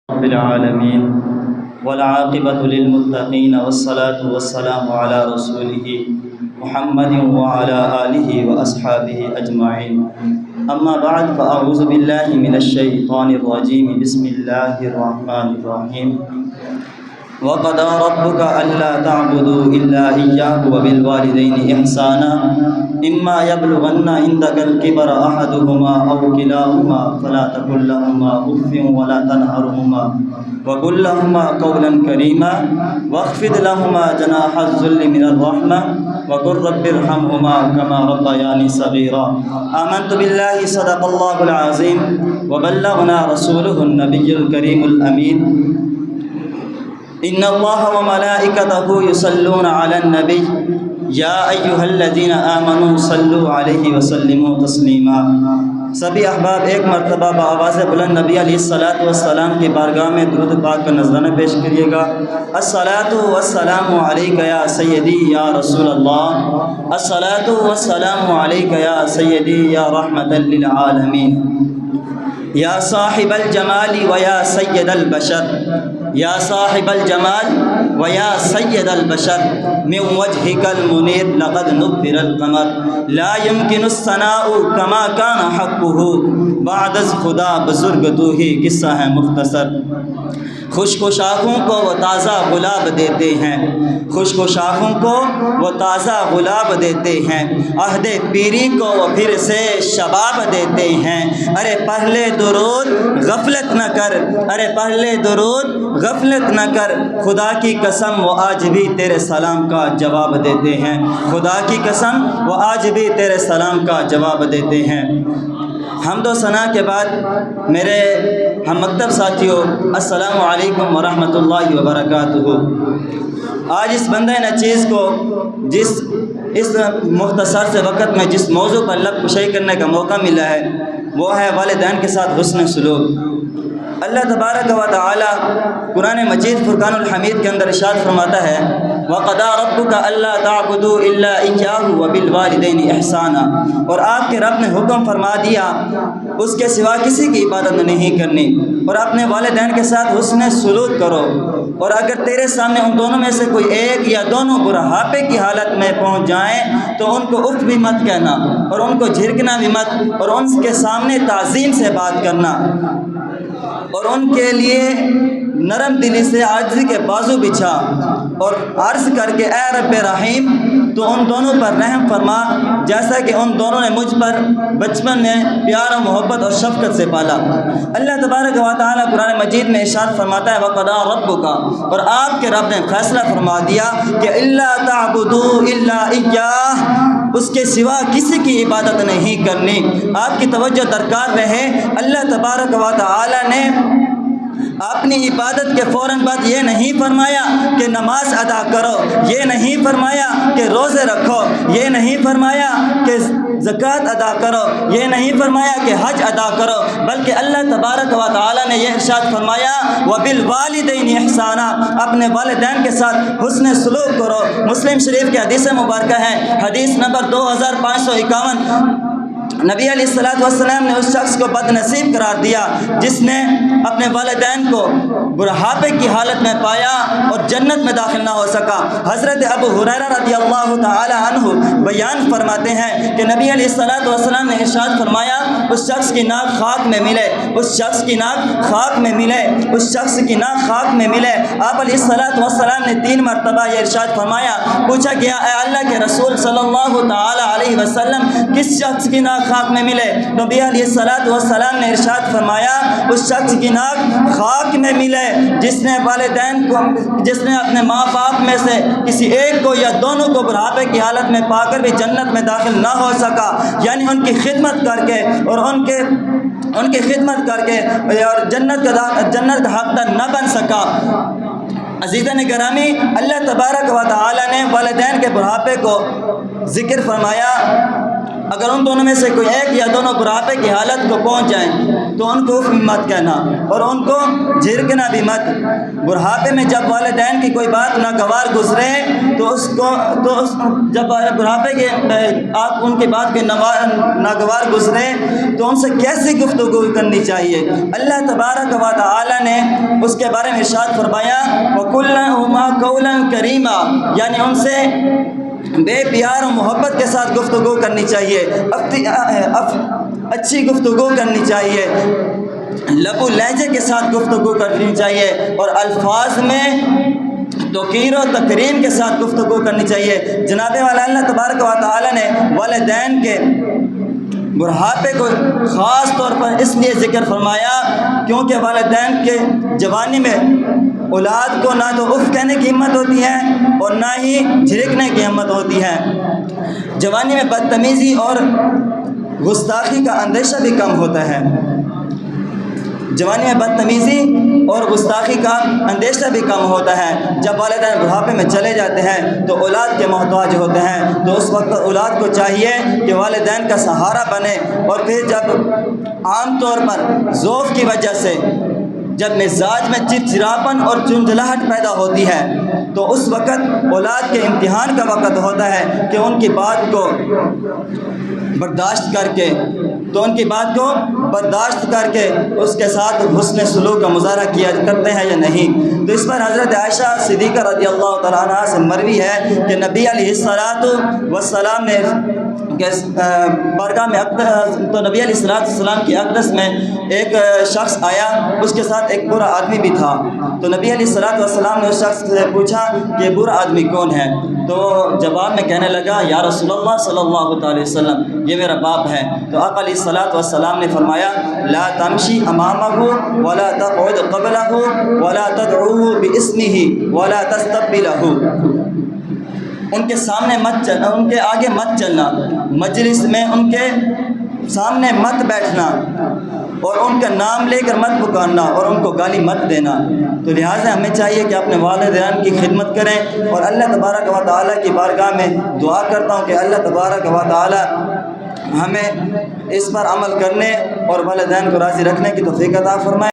رب العالمين والعاقبة للمتقين والصلاة والسلام على رسوله محمد وعلى آله وأصحابه أجمعين. أما بعد فأعوذ بالله من الشيطان الرجيم. بسم الله الرحمن الرحيم. وقضى ربك ألا تعبدوا إلا إياه وبالوالدين إحسانا إما يبلغن عندك الكبر أحدهما أو كلاهما فلا تقل لهما أف ولا تنهرهما وقل لهما قولا كريما واخفض لهما جناح الذل من الرحمة وقل رب ارحمهما كما ربياني صغيرا. آمنت بالله صدق الله العظيم وبلغنا رسوله النبي الكريم الأمين. إن الله وملائكته يصلون على النبي یا ایھا الذین آمنوا صلوا علیہ وسلموا تسلیما. سبھی احباب ایک مرتبہ بآواز بلند نبی علیہ الصلوۃ والسلام کی بارگاہ میں درود پاک کا نذرانہ پیش کریے گا. الصلاۃ والسلام علیک یا سیدی یا رسول اللہ. الصلاۃ والسلام علیک یا سیدی یا رحمۃ للعالمین. یا صاحب الجمال ویا سید البشر. یا صاحب الجمال ویا سید البشر من وجهك المنیر لقد نبر القمر لا يمكن الثناء كما كان حقه بعد از خدا بزرگ تو ہی. قصہ ہے مختصر. خشک و شاخوں کو وہ تازہ گلاب دیتے ہیں. خشک و شاخوں کو وہ تازہ گلاب دیتے ہیں. عہد پیری کو وہ پھر سے شباب دیتے ہیں. ارے پہلے درود غفلت نہ کر. ارے پہلے درود غفلت نہ کر. خدا کی قسم وہ آج بھی تیرے سلام کا جواب دیتے ہیں. خدا کی قسم وہ آج بھی تیرے سلام کا جواب دیتے ہیں. حمد و ثنا کے بعد میرے ہم مکتب ساتھیوں، السلام علیکم ورحمۃ اللہ وبرکاتہ. آج اس بندہ نچیز کو اس مختصر سے وقت میں جس موضوع پر لب کشائی کرنے کا موقع ملا ہے وہ ہے والدین کے ساتھ حسن سلوک. اللہ تبارک و تعالی قرآن مجید فرقان الحمید کے اندر ارشاد فرماتا ہے وَقَضَىٰ رَبُّكَ أَلَّا تَعْبُدُوا إِلَّا إِيَّاهُ وَبِالْوَالِدَيْنِ إِحْسَانًا. اور آپ کے رب نے حکم فرما دیا اس کے سوا کسی کی عبادت نہیں کرنی اور اپنے والدین کے ساتھ حسن سلوک کرو. اور اگر تیرے سامنے ان دونوں میں سے کوئی ایک یا دونوں بڑھاپے کی حالت میں پہنچ جائیں تو ان کو اف بھی مت کہنا اور ان کو جھڑکنا بھی مت اور ان کے سامنے تعظیم سے بات کرنا اور ان کے لیے نرم دلی سے عاجزی کے بازو بچھا اور عرض کر کے اے رب رحیم تو ان دونوں پر رحم فرما جیسا کہ ان دونوں نے مجھ پر بچپن میں پیار و محبت اور شفقت سے پالا. اللہ تبارک و تعالی قرآن مجید میں ارشاد فرماتا ہے وَقَضَىٰ رَبُّكَ. اور آپ کے رب نے فیصلہ فرما دیا کہ اِلَّا تَعْبُدُوا إِلَّا إِيَّاهُ، اس کے سوا کسی کی عبادت نہیں کرنی. آپ کی توجہ درکار رہے. اللہ تبارک و تعالی نے اپنی عبادت کے فوراً بعد یہ نہیں فرمایا کہ نماز ادا کرو، یہ نہیں فرمایا کہ روزے رکھو، یہ نہیں فرمایا کہ زکوٰۃ ادا کرو، یہ نہیں فرمایا کہ حج ادا کرو، بلکہ اللہ تبارک و تعالی نے یہ ارشاد فرمایا وَبِالْوَالِدَيْنِ إِحْسَانًا، اپنے والدین کے ساتھ حسن سلوک کرو. مسلم شریف کی حدیث مبارکہ ہے، حدیث نمبر 2551. نبی علیہ الصلوۃ والسلام نے اس شخص کو بد نصیب قرار دیا جس نے اپنے والدین کو بڑھاپے کی حالت میں پایا اور جنت میں داخل نہ ہو سکا. حضرت ابو ہریرہ رضی اللہ تعالی عنہ بیان فرماتے ہیں کہ نبی علیہ الصلوۃ والسلام نے ارشاد فرمایا اس شخص کی ناک خاک میں ملے، اس شخص کی ناک خاک میں ملے، اس شخص کی ناک خاک میں ملے. آپ علیہ الصلوۃ والسلام نے 3 مرتبہ یہ ارشاد فرمایا. پوچھا گیا اے اللہ کے رسول صلی اللہ تعالی علیہ وسلم کس شخص کی ناک خاک میں ملے؟ نبی علیہ الصلوۃ والسلام نے ارشاد فرمایا اس شخص کی ناک خاک میں ملے جس نے والدین کو، جس نے اپنے ماں باپ میں سے کسی ایک کو یا دونوں کو بڑھاپے کی حالت میں پا کر بھی جنت میں داخل نہ ہو سکا، یعنی ان کی خدمت کر کے اور ان کی خدمت کر کے اور جنت کا حقدار نہ بن سکا. عزیزان گرامی، اللہ تبارک و تعالی نے والدین کے بڑھاپے کو ذکر فرمایا. اگر ان دونوں میں سے کوئی ایک یا دونوں بڑھاپے کی حالت کو پہنچ جائیں تو ان کو اف مت کہنا اور ان کو جھڑکنا بھی مت. بڑھاپے میں جب والدین کی کوئی بات ناگوار گزرے تو جب بڑھاپے کے آپ ان کی بات کے ناگوار گزرے تو ان سے کیسی گفتگو کرنی چاہیے. اللہ تبارک و تعالی نے اس کے بارے میں ارشاد فرمایا وَقُلْنَا هُمَا قَوْلًا كَرِيمًا، یعنی ان سے بے پیار و محبت کے ساتھ گفتگو کرنی چاہیے، اچھی گفتگو کرنی چاہیے، لب و لہجے کے ساتھ گفتگو کرنی چاہیے، اور الفاظ میں توقیر و تکریم کے ساتھ گفتگو کرنی چاہیے۔ جناب والا اللہ تبارک و تعالی نے والدین کے بڑھاپے کو خاص طور پر اس لیے ذکر فرمایا کیونکہ والدین کے جوانی میں اولاد کو نہ تو اف کہنے کی ہمت ہوتی ہے اور نہ ہی جھڑکنے کی ہمت ہوتی ہے۔ جوانی میں بدتمیزی اور گستاخی کا اندیشہ بھی کم ہوتا ہے۔ جوانی میں بدتمیزی اور گستاخی کا اندیشہ بھی کم ہوتا ہے۔ جب والدین بڑھاپے میں چلے جاتے ہیں تو اولاد کے محتاج ہوتے ہیں، تو اس وقت اولاد کو چاہیے کہ والدین کا سہارا بنے، اور پھر جب عام طور پر ذوف کی وجہ سے جب مزاج میں چڑچڑاپن اور چنچلاہٹ پیدا ہوتی ہے تو اس وقت اولاد کے امتحان کا وقت ہوتا ہے کہ ان کی بات کو برداشت کر کے اس کے ساتھ حسن سلوک کا مظاہرہ کیا کرتے ہیں یا نہیں۔ تو اس پر حضرت عائشہ صدیقہ رضی اللہ تعالیٰ عنہ سے مروی ہے کہ نبی علیہ السلام نے بارگاہ میں تو نبی علیہ السلام کی اقدس میں ایک شخص آیا، اس کے ساتھ ایک برا آدمی بھی تھا۔ تو نبی علیہ السلام نے اس شخص سے پوچھا کہ برا آدمی کون ہے؟ تو جواب میں کہنے لگا یا رسول اللہ صلی اللہ علیہ وسلم، یہ میرا باپ ہے۔ تو آقا علیہ السلام نے فرمایا لا تمشی امامہ ولا تقعد قبلہ ولا تدعوہ باسمہ ولا تستقبلہ، ان کے سامنے مت چلنا، ان کے آگے مت چلنا، مجلس میں ان کے سامنے مت بیٹھنا، اور ان کا نام لے کر مت پکارنا، اور ان کو گالی مت دینا۔ تو لہٰذا ہمیں چاہیے کہ اپنے والدین کی خدمت کریں، اور اللہ تبارک و تعالیٰ کی بارگاہ میں دعا کرتا ہوں کہ اللہ تبارک و تعالیٰ ہمیں اس پر عمل کرنے اور والدین کو راضی رکھنے کی توفیق عطا فرمائے۔